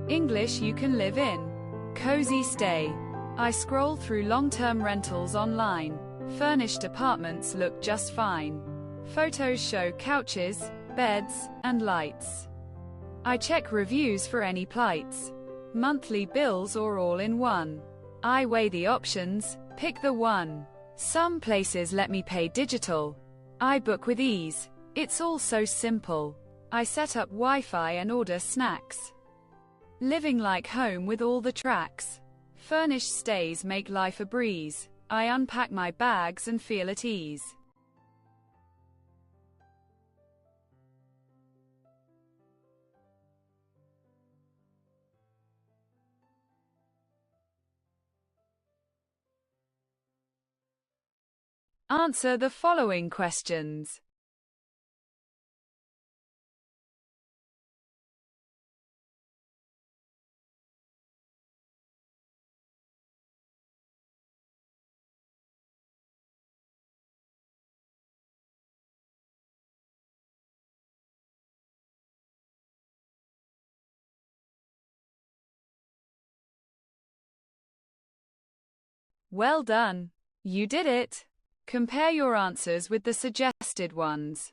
English you can live in. Cozy stay. I scroll through long-term rentals online. Furnished apartments look just fine. Photos show couches, beds, and lights. I check reviews for any plights. Monthly bills or all in one. I weigh the options, pick the one. Some places let me pay digital. I book with ease. It's all so simple. I set up Wi-Fi and order snacks. Living like home with all the tracks. Furnished stays make life a breeze. I unpack my bags and feel at ease. Answer the following questions. Well done. You did it. Compare your answers with the suggested ones.